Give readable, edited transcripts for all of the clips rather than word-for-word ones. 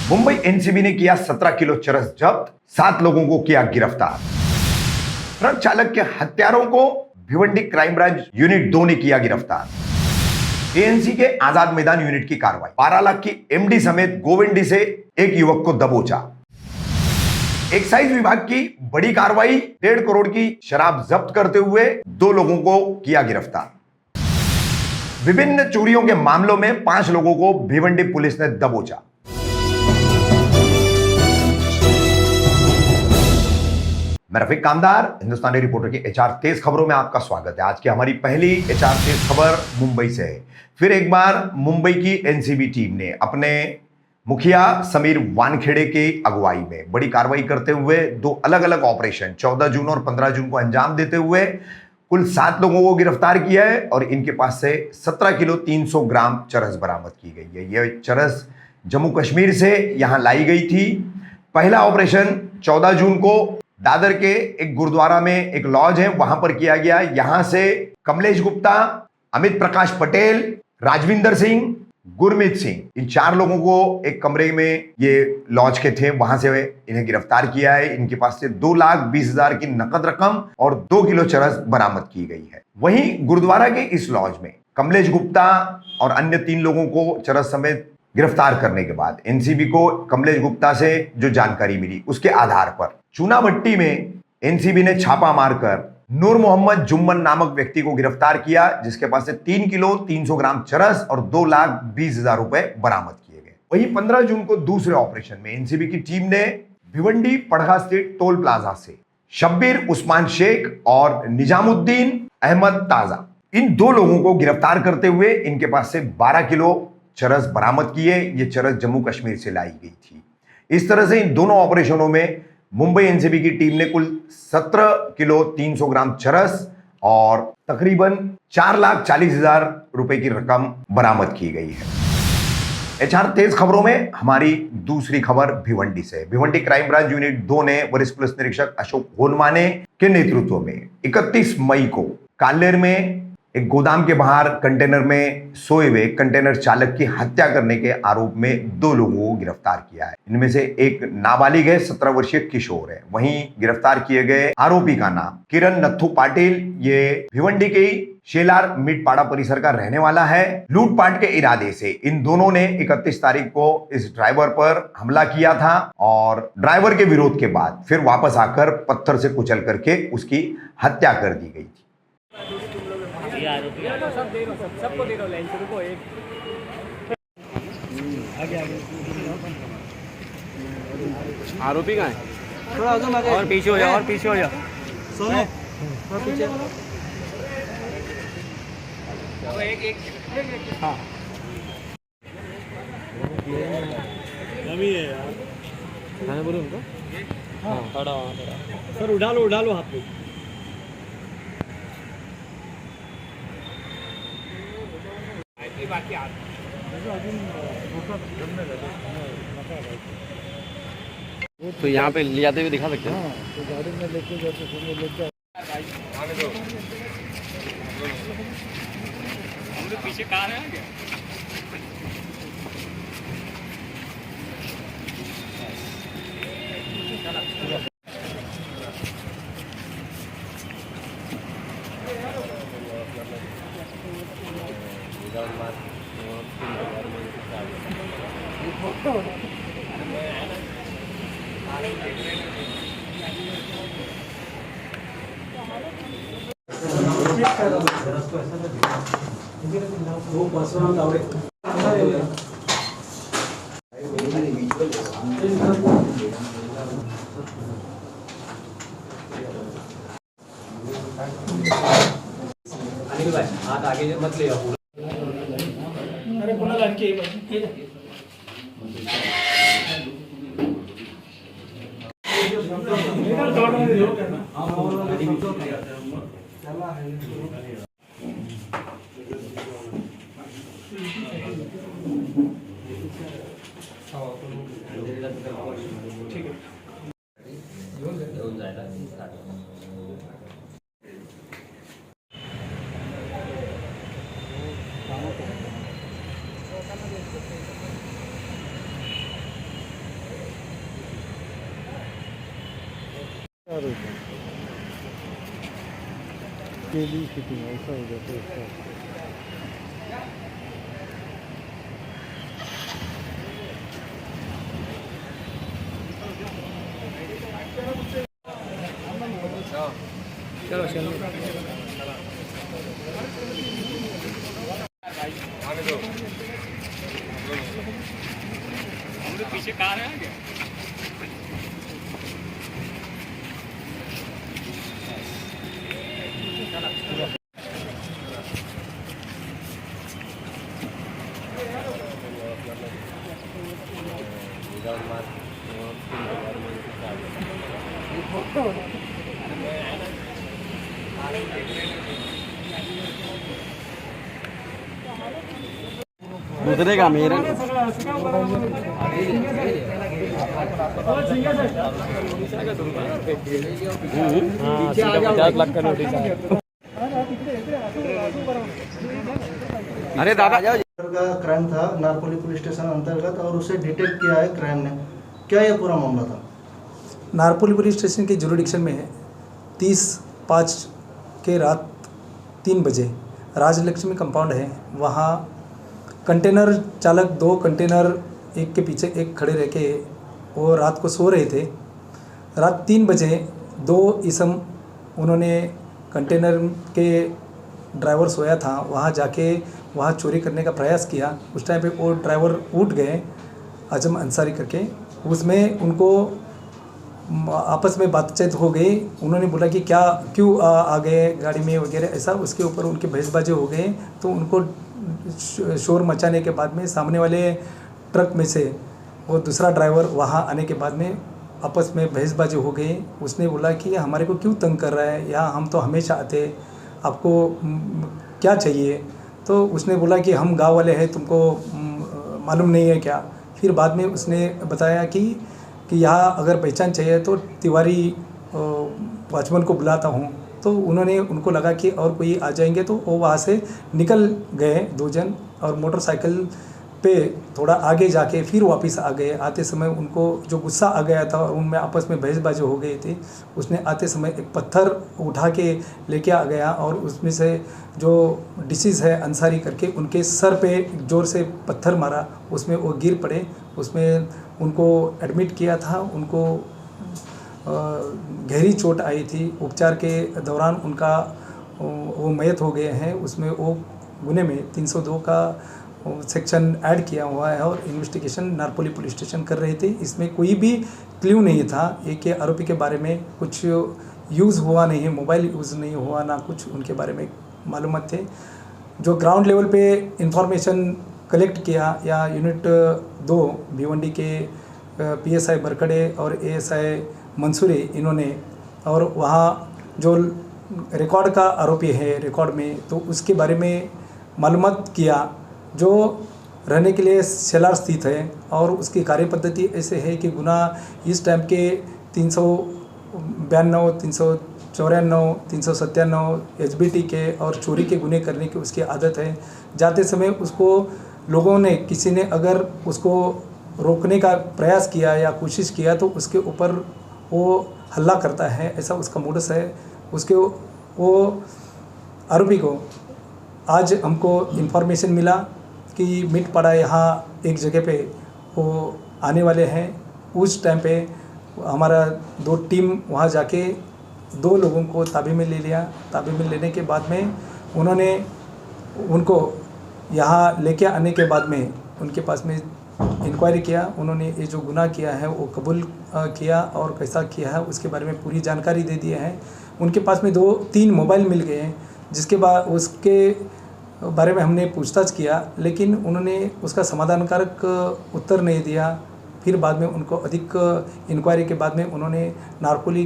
Mumbai NCB ने किया 17 kilo चरस जब्त, 7 लोगों को किया गिरफ्तार। ट्रक चालक के हत्यारों को भिवंडी क्राइम ब्रांच यूनिट 2 ने किया गिरफ्तार। एएनसी के आजाद मैदान यूनिट की कार्रवाई, 12 लाख की एमडी समेत गोविंदी से एक युवक को दबोचा। एक्साइज विभाग की बड़ी कार्रवाई, 1.5 करोड़ की शराब जब्त करते हुए 2 लोगों को किया गिरफ्तार। विभिन्न चोरियों के मामलों में 5 लोगों को भिवंडी पुलिस ने दबोचा। मैं रफीक कामदार, हिंदुस्तानी रिपोर्टर की एचआर तेज खबरों में आपका स्वागत है। आज की हमारी पहली एचआर तेज खबर मुंबई से है। फिर एक बार मुंबई की एनसीबी टीम ने अपने मुखिया समीर वानखेड़े की अगुवाई में बड़ी कार्रवाई करते हुए 2 अलग अलग ऑपरेशन 14 जून और 15 जून को अंजाम देते हुए कुल 7 लोगों को गिरफ्तार किया है और इनके पास से 17 किलो 300 ग्राम चरस बरामद की गई है। यह चरस जम्मू कश्मीर से यहां लाई गई थी। पहला ऑपरेशन 14 जून को दादर के एक गुरुद्वारा में एक लॉज है, वहां पर किया गया। यहां से कमलेश गुप्ता, अमित प्रकाश पटेल, राजविंदर सिंह, गुरमीत सिंह, इन 4 लोगों को एक कमरे में ये लॉज के थे, वहां से इन्हें गिरफ्तार किया है। इनके पास से 2,20,000 की नकद रकम और 2 किलो चरस बरामद की गई है। वहीं गुरुद्वारा के इस लॉज में कमलेश गुप्ता और अन्य 3 लोगों को चरस समेत गिरफ्तार करने के बाद एनसीबी को कमलेश गुप्ता से जो जानकारी मिली उसके आधार पर चूना भट्टी में एनसीबी ने छापा मारकर नूर मोहम्मद जुम्मन नामक व्यक्ति को गिरफ्तार किया, जिसके पास से 3 किलो 300 ग्राम चरस और 2,20,000 रुपए बरामद किए गए। वहीं 15 जून को दूसरे ऑपरेशन में एनसीबी की टीम ने भिवंडी पड़गा स्थित टोल प्लाजा से शब्बीर उस्मान शेख और निजामुद्दीन अहमद ताजा, इन 2 लोगों को गिरफ्तार करते हुए इनके पास से 12 किलो चरस बरामद किए। ये चरस जम्मू कश्मीर से लाई गई थी। इस तरह से इन दोनों ऑपरेशनों में मुंबई एनसीबी की टीम ने कुल 17 किलो 300 ग्राम चरस और तकरीबन 4,40,000 रुपए की रकम बरामद की गई है। एचआर तेज खबरों में हमारी दूसरी खबर भिवंडी से। भिवंडी क्राइम ब्रांच यूनिट 2 ने वरिष्ठ पुलिस निरीक्षक अशोक होनमाने के नेतृत्व में 31 मई को कालेर में एक गोदाम के बाहर कंटेनर में सोए हुए कंटेनर चालक की हत्या करने के आरोप में 2 लोगों को गिरफ्तार किया है। इनमें से एक नाबालिग है, 17 वर्षीय किशोर है। वहीं गिरफ्तार किए गए आरोपी का नाम किरण नथु पाटिल, ये भिवंडी के शेलार मीटपाड़ा परिसर का रहने वाला है। लूटपाट के इरादे से इन दोनों ने 31 तारीख को इस ड्राइवर पर हमला किया था और ड्राइवर के विरोध के बाद फिर वापस आकर पत्थर से कुचल करके उसकी हत्या कर दी गई थी। सबको दे दो लाइन को एक आगे आरोपी कहाँ है? थोड़ा आगे और पीछे हो जा, और पीछे हो जा। सुनो थोड़ा पीछे एक हाँ है यार, मैंने बोलूँ उनको हाँ खड़ा सर, उठा लो हाथ पे। तो यहाँ पे ले जाते हुए दिखा सकते हैं। तो गाड़ी में लेके जाते पीछे कार है क्या? हाथ आगे मत ले आओ। अरे कोना लड़के ठीक है अरे केली फिटिंग ऐसा हो जाता है इसका। चलो चलो पीछे कार है क्या? दूसरे का मेरा हाँ 50 लाख का नोटिस है। अरे दादा जाओ का क्राइम था नारकोली पुलिस स्टेशन अंतर्गत और उसे डिटेक्ट किया है क्राइम ने। क्या ये पूरा मामला था? नारपोली पुलिस स्टेशन के जुरिडिक्शन में 30/5 के रात 3 बजे राजलक्ष्मी कंपाउंड है, वहाँ कंटेनर चालक 2 कंटेनर एक के पीछे एक खड़े रह के वो रात को सो रहे थे। रात 3 बजे 2 इसम उन्होंने कंटेनर के ड्राइवर सोया था वहाँ जाके वहाँ चोरी करने का प्रयास किया। उस टाइम पे वो ड्राइवर उठ गए आजम अंसारी करके। उसमें उनको आपस में बातचीत हो गई। उन्होंने बोला कि क्या क्यों आ गए गाड़ी में वगैरह ऐसा। उसके ऊपर उनके बहसबाजी हो गए तो उनको शोर मचाने के बाद में सामने वाले ट्रक में से वो दूसरा ड्राइवर वहाँ आने के बाद में आपस में बहसबाजी हो गई। उसने बोला कि हमारे को क्यों तंग कर रहा है, यहाँ हम तो हमेशा आते, आपको क्या चाहिए। तो उसने बोला कि हम गांव वाले हैं, तुमको मालूम नहीं है क्या। फिर बाद में उसने बताया कि यहाँ अगर पहचान चाहिए तो तिवारी वॉचमैन को बुलाता हूँ। तो उन्होंने उनको लगा कि और कोई आ जाएंगे तो वो वहाँ से निकल गए 2 जन और मोटरसाइकिल पे थोड़ा आगे जाके फिर वापस आ गए। आते समय उनको जो गुस्सा आ गया था और उनमें आपस में बहसबाजी हो गई थी। उसने आते समय एक पत्थर उठा के लेके आ गया और उसमें से जो डिसीज़ है अंसारी करके उनके सर पे ज़ोर से पत्थर मारा। उसमें वो गिर पड़े, उसमें उनको एडमिट किया था। उनको गहरी चोट आई थी। उपचार के दौरान उनका वो मयत हो गए हैं। उसमें वो गुने में 302 का सेक्शन ऐड किया हुआ है और इन्वेस्टिगेशन नारपोली पुलिस स्टेशन कर रहे थे। इसमें कोई भी क्ल्यू नहीं था। एक के आरोपी के बारे में कुछ यूज़ हुआ नहीं है, मोबाइल यूज़ नहीं हुआ, ना कुछ उनके बारे में मालूमात थे। जो ग्राउंड लेवल पे इंफॉर्मेशन कलेक्ट किया या यूनिट 2 भिवंडी के PSI बरकड़े और ASI मंसूरी इन्होंने, और वहाँ जो रिकॉर्ड का आरोपी है रिकॉर्ड में, तो उसके बारे में मालूमात किया जो रहने के लिए शेलार स्थित है और उसकी कार्य पद्धति ऐसे है कि गुना इस टाइम के 392, 394, 397 HBT के और चोरी के गुने करने की उसकी आदत है। जाते समय उसको लोगों ने, किसी ने अगर उसको रोकने का प्रयास किया या कोशिश किया तो उसके ऊपर वो हल्ला करता है, ऐसा उसका मोडस है। उसके वो आरोपी को आज हमको इन्फॉर्मेशन मिला कि मिटपाड़ा यहाँ एक जगह पे वो आने वाले हैं। उस टाइम पे हमारा 2 टीम वहाँ जाके 2 लोगों को ताबे में ले लिया। ताबे में लेने के बाद में उन्होंने उनको यहाँ लेके आने के बाद में उनके पास में इंक्वायरी किया। उन्होंने ये जो गुनाह किया है वो कबूल किया और कैसा किया है उसके बारे में पूरी जानकारी दे दी है। उनके पास में 2-3 मोबाइल मिल गए हैं, जिसके बाद उसके बारे में हमने पूछताछ किया, लेकिन उन्होंने उसका समाधानकारक उत्तर नहीं दिया। फिर बाद में उनको अधिक इंक्वायरी के बाद में उन्होंने नारकोली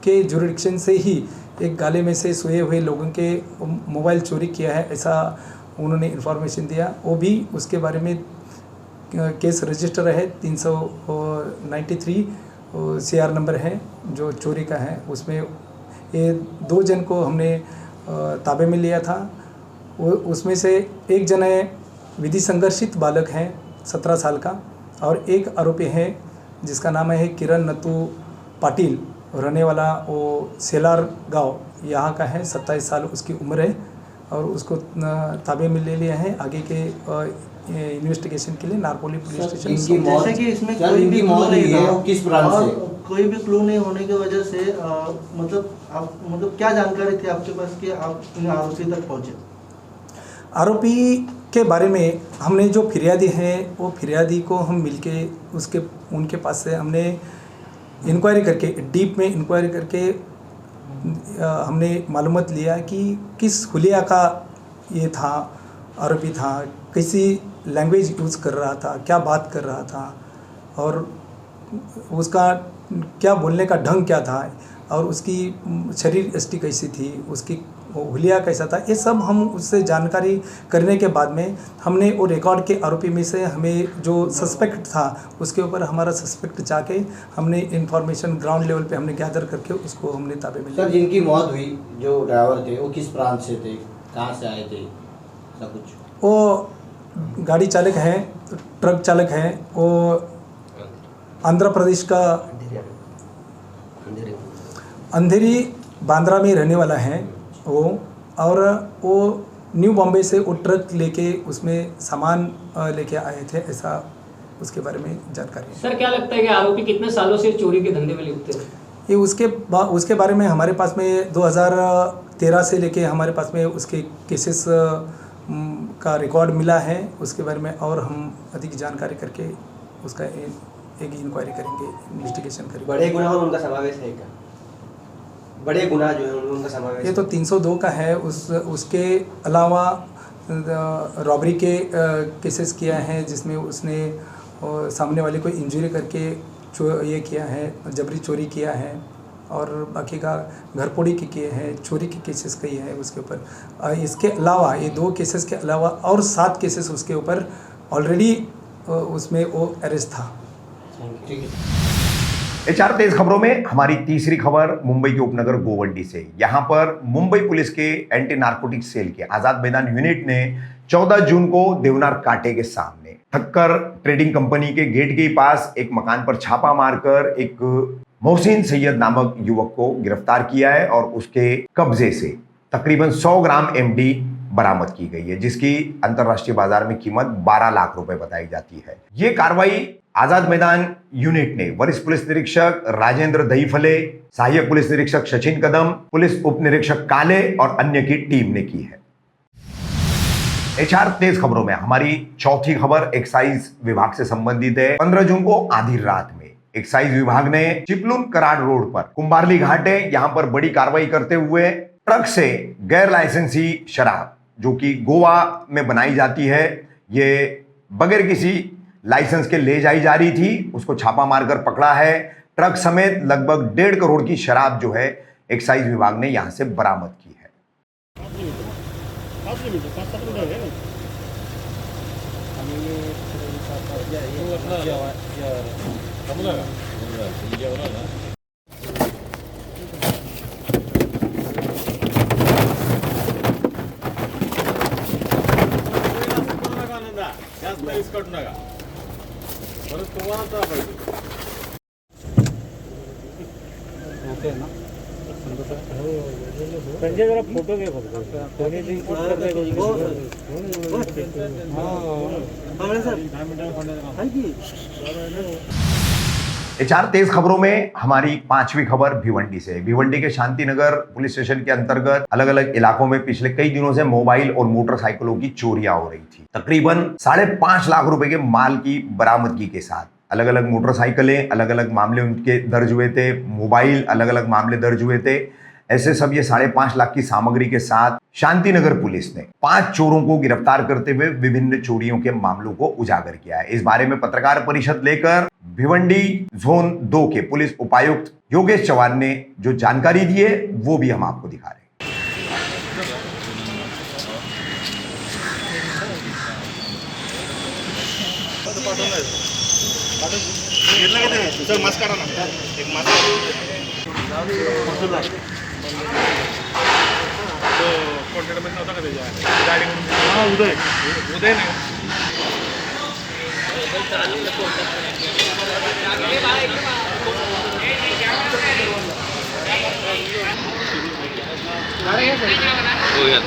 के जुरिडिक्शन से ही एक गाले में से सोए हुए लोगों के मोबाइल चोरी किया है, ऐसा उन्होंने इन्फॉर्मेशन दिया। वो भी उसके बारे में केस रजिस्टर है 393 CR नंबर है जो चोरी का है। उसमें ये 2 जन को हमने ताबे में लिया था। वो उसमें से एक जन है विधि संघर्षित बालक हैं 17 साल का, और एक आरोपी है जिसका नाम है किरण नतू पाटिल, रहने वाला वो सेलार गांव यहाँ का है। 27 साल उसकी उम्र है और उसको ताबे में ले लिया है आगे के इन्वेस्टिगेशन के लिए नारपोली पुलिस स्टेशन। इनकी मौत, जैसे कि इसमें सर, कोई इनकी भी मौत clue नहीं हुई है था वो किस ब्रांच और से? कोई भी क्लू नहीं होने की वजह से मतलब क्या जानकारी थी आपके पास कि आप इन आरोपी तक पहुंचे? आरोपी के बारे में हमने जो फिरियादी हैं वो फिरियादी को हम मिलके उनके पास से हमने इंक्वायरी करके डीप में इंक्वायरी करके हमने मालूमात लिया कि किस हुलिया का ये था, आरोपी था, कैसी लैंग्वेज यूज़ कर रहा था, क्या बात कर रहा था और उसका क्या बोलने का ढंग क्या था और उसकी शरीर यष्टि कैसी थी, उसकी हुलिया कैसा था, ये सब हम उससे जानकारी करने के बाद में हमने वो रिकॉर्ड के आरोपी में से हमें जो सस्पेक्ट था उसके ऊपर हमारा सस्पेक्ट जाके हमने इंफॉर्मेशन ग्राउंड लेवल पे हमने गैदर करके उसको हमने ताबे में सर, जिनकी मौत हुई जो ड्राइवर थे वो किस प्रांत से थे, कहाँ से आए थे, सब कुछ? वो गाड़ी चालक हैं, ट्रक चालक हैं, वो आंध्र प्रदेश का अंधेरी बांद्रा में रहने वाला है वो, और वो न्यू बॉम्बे से वो ट्रक लेके उसमें सामान लेके आए थे, ऐसा उसके बारे में जानकारी है। सर क्या लगता है कि आरोपी कितने सालों से चोरी के धंधे में लिप्त थे? ये उसके बारे में हमारे पास में 2013 से लेके हमारे पास में उसके केसेस का रिकॉर्ड मिला है। उसके बारे में और हम अधिक जानकारी करके उसका एक इंक्वायरी करेंगे, इन्वेस्टिगेशन करेंगे। बड़े गुनाह में उनका समावेश है क्या? बड़े गुनाह जो है उनका समावेश? ये तो 302 का है। उसके अलावा रॉबरी के केसेस किया है जिसमें उसने सामने वाले को इंजरी करके ये किया है, जबरी चोरी किया है, और बाकी का घरपोड़ी के किए हैं, चोरी के केसेस कई है उसके ऊपर। इसके अलावा ये 2 केसेस के अलावा और 7 केसेस उसके ऊपर ऑलरेडी उसमें वो अरेस्ट था। ठीक है। HR तेज खबरों में हमारी तीसरी खबर मुंबई के उपनगर गोवंडी से। यहां पर मुंबई पुलिस के एंटी नार्कोटिक्स सेल के आजाद मैदान यूनिट ने 14 जून को देवनार कांटे के सामने ठक्कर ट्रेडिंग कंपनी के गेट के पास एक मकान पर छापा मारकर एक मोहसिन सैयद नामक युवक को गिरफ्तार किया है और उसके कब्जे से तकरीबन 100 ग्राम MD बरामद की गई है, जिसकी अंतरराष्ट्रीय बाजार में कीमत 12 लाख रुपए बताई जाती है। ये कार्रवाई आजाद मैदान यूनिट ने वरिष्ठ पुलिस निरीक्षक राजेंद्र दहीफले, सहायक पुलिस निरीक्षक सचिन कदम, पुलिस उप निरीक्षक काले और अन्य की टीम ने की है। HR तेज खबरों में हमारी चौथी खबर एक्साइज विभाग से संबंधित है। 15 जून को आधी रात में एक्साइज विभाग ने चिपलून कराड़ रोड पर कुंभारली घाट है, यहां पर बड़ी कार्रवाई करते हुए ट्रक से गैर लाइसेंसी शराब जो कि गोवा में बनाई जाती है, ये बगैर किसी लाइसेंस के ले जाई जा रही थी, उसको छापा मारकर पकड़ा है। ट्रक समेत लगभग 1.5 करोड़ की शराब जो है एक्साइज विभाग ने यहां से बरामद की है। संजय जरा फोटो घे फक्त कोणी HR तेज खबरों में हमारी पांचवी खबर भिवंडी से। भिवंडी के शांति नगर पुलिस स्टेशन के अंतर्गत अलग अलग इलाकों में पिछले कई दिनों से मोबाइल और मोटरसाइकिलों की चोरियां हो रही थी। तकरीबन 5.5 लाख रुपए के माल की बरामदगी के साथ अलग अलग मोटरसाइकिलें, अलग अलग मामले उनके दर्ज हुए थे, मोबाइल अलग अलग मामले दर्ज हुए थे। ऐसे सब ये 5.5 लाख की सामग्री के साथ शांतिनगर पुलिस ने 5 चोरों को गिरफ्तार करते हुए विभिन्न चोरियों के मामलों को उजागर किया है। इस बारे में पत्रकार परिषद लेकर भिवंडी जोन 2 के पुलिस उपायुक्त योगेश चौहान ने जो जानकारी दी है वो भी हम आपको दिखा रहे हैं। उदय हो गया।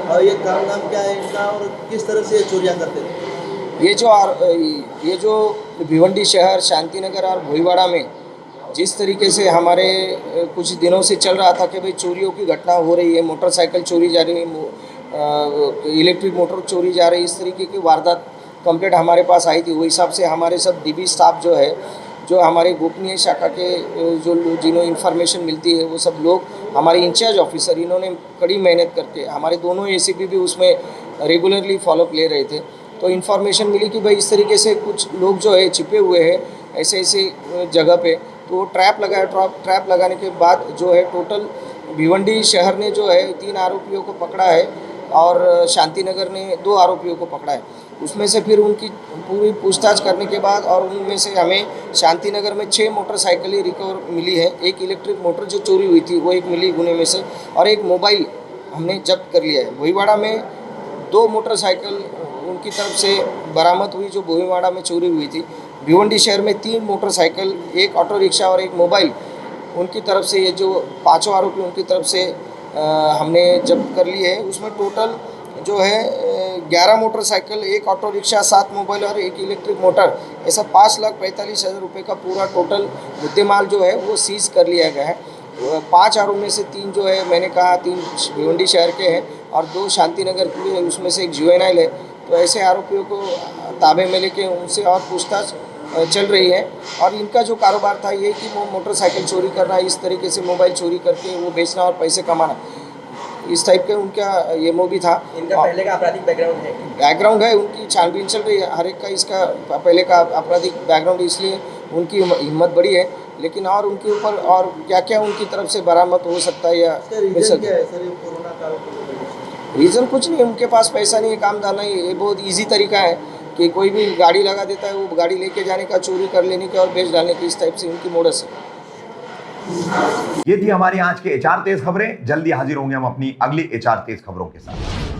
और ये काम नाम क्या है इनका और किस तरह से ये चोरियां करते थे? ये जो भिवंडी शहर, शांति नगर और भोईवाड़ा में जिस तरीके से हमारे कुछ दिनों से चल रहा था कि भाई चोरियों की घटना हो रही है, मोटरसाइकिल चोरी जा रही है, इलेक्ट्रिक मोटर चोरी जा रही है, इस तरीके की वारदात कंप्लेंट हमारे पास आई थी। वो हिसाब से हमारे सब डीबी स्टाफ जो है, जो हमारे गोपनीय शाखा के जो जिन्हें इन्फॉर्मेशन मिलती है, वो सब लोग हमारे इंचार्ज ऑफिसर इन्होंने कड़ी मेहनत करके, हमारे दोनों एसीपी भी उसमें रेगुलरली फॉलोअप ले रहे थे। तो इन्फॉर्मेशन मिली कि भाई इस तरीके से कुछ लोग जो है छिपे हुए हैं ऐसे ऐसे जगह पे, तो ट्रैप लगाया। ट्रैप लगाने के बाद जो है टोटल भिवंडी शहर ने जो है 3 आरोपियों को पकड़ा है और शांति नगर ने 2 आरोपियों को पकड़ा है। उसमें से फिर उनकी पूरी पूछताछ करने के बाद और उनमें से हमें शांति नगर में 6 मोटरसाइकिलें रिकवर मिली है। एक इलेक्ट्रिक मोटर जो चोरी हुई थी वो एक मिली गुने में से, और एक मोबाइल हमने जब्त कर लिया है। भोईवाड़ा में 2 मोटरसाइकिल उनकी तरफ से बरामद हुई जो भोईवाड़ा में चोरी हुई थी। भिवंडी शहर में 3 मोटरसाइकिल, एक ऑटो रिक्शा और एक मोबाइल उनकी तरफ से, ये जो 5 आरोपी उनकी तरफ से हमने जब्त कर लिए है। उसमें टोटल जो है 11 मोटरसाइकिल, एक ऑटो रिक्शा, 7 मोबाइल और एक इलेक्ट्रिक मोटर, ऐसा 5,45,000 रुपये का पूरा टोटल मुद्देमाल जो है वो सीज कर लिया गया है। 5 आरोपियों में से 3 जो है मैंने कहा 3 भिवंडी शहर के हैं और 2 शांति नगर के हैं, उसमें से एक जुवेनाइल है। तो ऐसे आरोपियों को ताबे में लेके उनसे और पूछताछ चल रही है। और इनका जो कारोबार था ये कि वो मोटरसाइकिल चोरी करना, इस तरीके से मोबाइल चोरी करके वो बेचना और पैसे कमाना, इस टाइप का उनका ये मोबी था। इनका पहले का आपराधिक बैकग्राउंड है, उनकी छानबीन चल रही है हर एक का। इसका पहले का आपराधिक बैकग्राउंड, इसलिए उनकी हिम्मत बड़ी है। लेकिन और उनके ऊपर और क्या क्या उनकी तरफ से बरामद हो सकता है या रीजन क्या है सर ये कोरोना काल? रीज़न कुछ नहीं, उनके पास पैसा नहीं है, काम डालना ही। ये बहुत इजी तरीका है कि कोई भी गाड़ी लगा देता है, वो गाड़ी लेके जाने का, चोरी कर लेने का और बेच डालने की, इस टाइप से उनकी मोडस है। ये थी हमारी आज के HR तेज खबरें। जल्दी हाजिर होंगे हम अपनी अगली HR तेज खबरों के साथ।